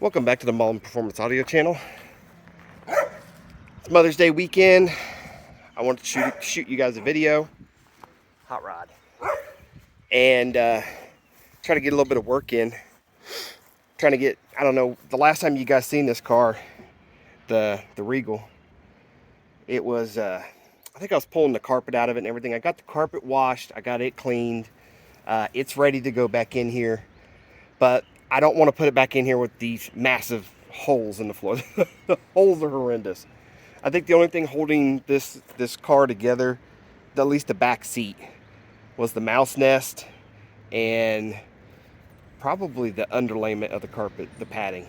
Welcome back to the Mullen Performance Audio channel. It's Mother's Day weekend. I wanted to shoot you guys a video. Hot rod. And try to get a little bit of work in. Trying to get, I don't know, the last time you guys seen this car, the Regal, it was, I think I was pulling the carpet out of it and everything. I got the carpet washed. I got it cleaned. It's ready to go back in here. But I don't want to put it back in here with these massive holes in the floor. The holes are horrendous. I think the only thing holding this car together, at least the back seat, was the mouse nest and probably the underlayment of the carpet, the padding.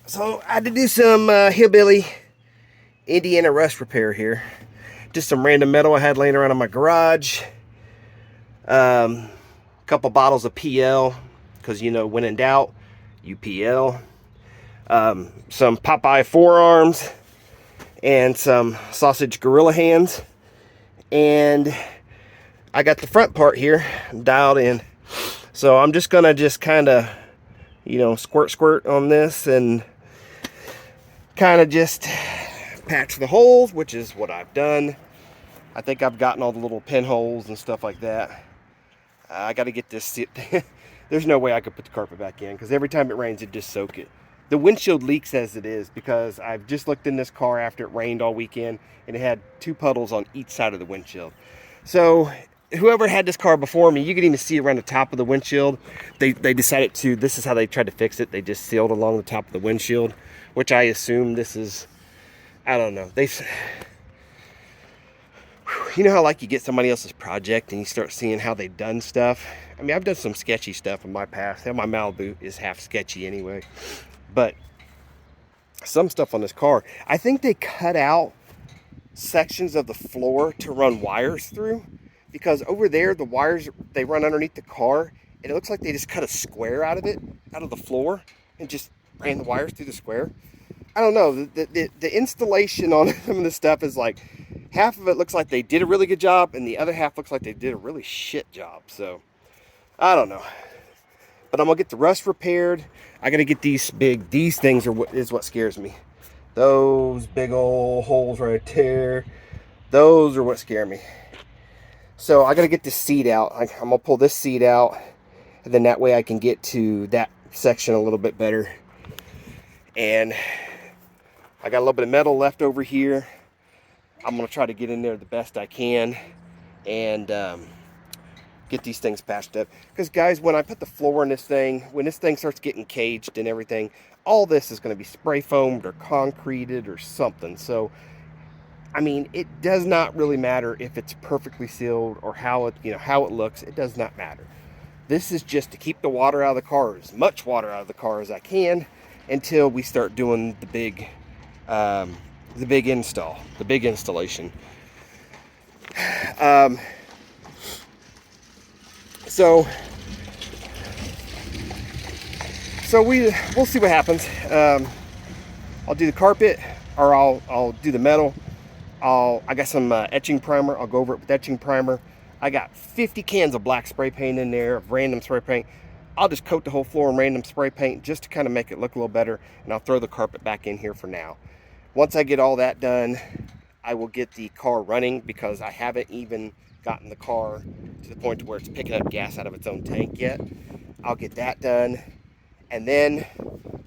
So I had to do some hillbilly Indiana rust repair here. Just some random metal I had laying around in my garage. Couple bottles of PL, because you know, when in doubt, UPL. Some Popeye forearms and some sausage gorilla hands, and I got the front part here dialed in, so I'm just gonna kind of, you know, squirt on this and kind of just patch the holes, which is what I've done. I think I've gotten all the little pinholes and stuff like that. I got to get this. There's no way I could put the carpet back in, because every time it rains, it just soak it. The windshield leaks as it is, because I've just looked in this car after it rained all weekend, and it had 2 puddles on each side of the windshield. So whoever had this car before me, you could even see around the top of the windshield. They decided to, this is how they tried to fix it. They just sealed along the top of the windshield, which I assume this is, I don't know. You know how, like, you get somebody else's project and you start seeing how they've done stuff? I mean, I've done some sketchy stuff in my past. My Malibu is half sketchy anyway. But some stuff on this car, I think they cut out sections of the floor to run wires through. Because over there, the wires, they run underneath the car. And it looks like they just cut a square out of it, out of the floor, and just ran the wires through the square. I don't know. The installation on some of this stuff is like, half of it looks like they did a really good job, and the other half looks like they did a really shit job. So, I don't know. But I'm going to get the rust repaired. I got to get these things is what scares me. Those big old holes right there. Those are what scare me. So, I got to get this seat out. I'm going to pull this seat out, and then that way I can get to that section a little bit better. And I got a little bit of metal left over here. I'm going to try to get in there the best I can and get these things patched up. Because, guys, when I put the floor in this thing, when this thing starts getting caged and everything, all this is going to be spray foamed or concreted or something. So, I mean, it does not really matter if it's perfectly sealed or how it looks. It does not matter. This is just to keep the water out of the car, as much water out of the car as I can, until we start doing the big installation. So we'll see what happens. I'll do the carpet, or I'll do the metal. I got some etching primer. I'll go over it with etching primer. I got 50 cans of black spray paint in there, of random spray paint. I'll just coat the whole floor in random spray paint just to kind of make it look a little better, and I'll throw the carpet back in here for now. Once I get all that done, I will get the car running, because I haven't even gotten the car to the point where it's picking up gas out of its own tank yet. I'll get that done, and then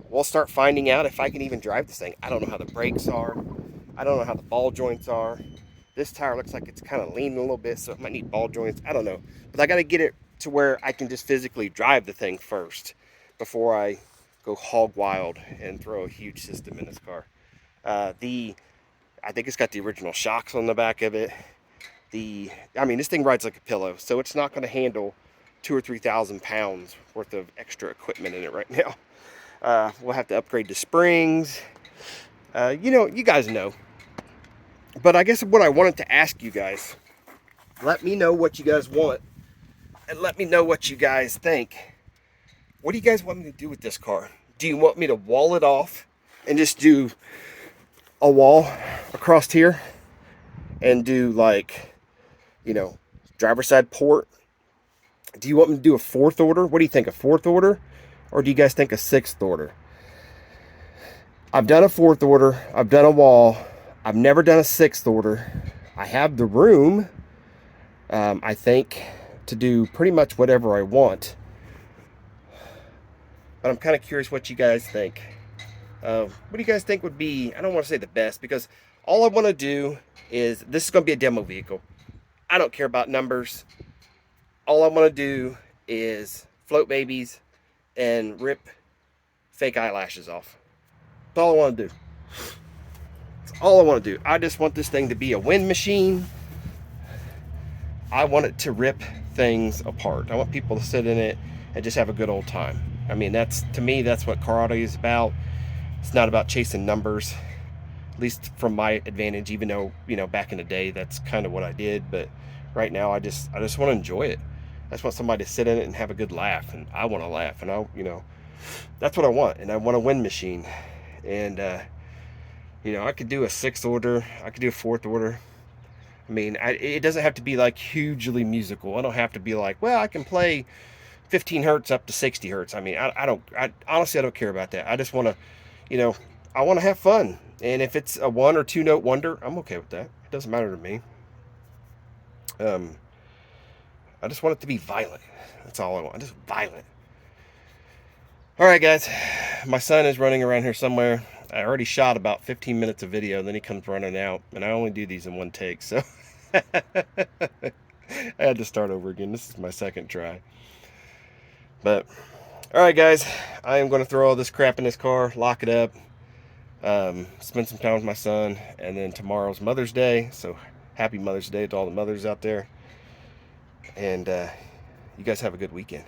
we'll start finding out if I can even drive this thing. I don't know how the brakes are. I don't know how the ball joints are. This tire looks like it's kind of leaning a little bit, so it might need ball joints. I don't know. But I got to get it to where I can just physically drive the thing first before I go hog wild and throw a huge system in this car. I think it's got the original shocks on the back of it. I mean, this thing rides like a pillow, so it's not going to handle 2,000 or 3,000 pounds worth of extra equipment in it right now. We'll have to upgrade the springs. You guys know. But I guess what I wanted to ask you guys, let me know what you guys want, and let me know what you guys think. What do you guys want me to do with this car? Do you want me to wall it off and just do a wall across here and do, like, driver's side port Do you want me to do a fourth order? What do you think, a fourth order? Or do you guys think a sixth order? I've done a fourth order. I've done a wall. I've never done a sixth order. I have the room, I think, to do pretty much whatever I want. But I'm kind of curious what you guys think. What do you guys think would be, I don't want to say the best, because all I want to do is, this is going to be a demo vehicle. I don't care about numbers. All I want to do is float babies and rip fake eyelashes off. That's all I want to do. That's all I want to do. I just want this thing to be a wind machine. I want it to rip things apart. I want people to sit in it and just have a good old time. I mean, that's, to me, that's what car audio is about. It's not about chasing numbers, at least from my advantage, even though, you know, back in the day, that's kind of what I did. But right now, I just want to enjoy it. I just want somebody to sit in it and have a good laugh. And I want to laugh. And you know, that's what I want. And I want a wind machine. And, you know, I could do a sixth order. I could do a fourth order. I mean, it doesn't have to be like hugely musical. I don't have to be like, well, I can play 15 hertz up to 60 hertz. I mean, I honestly, I don't care about that. I just want to, you know, I want to have fun. And if it's a one or two note wonder, I'm okay with that. It doesn't matter to me. I just want it to be violent. That's all I want. Just violent. All right, guys. My son is running around here somewhere. I already shot about 15 minutes of video, then he comes running out, and I only do these in one take, so I had to start over again. This is my second try. But, all right, guys, I am going to throw all this crap in this car, lock it up, spend some time with my son, and then tomorrow's Mother's Day, so happy Mother's Day to all the mothers out there, and you guys have a good weekend.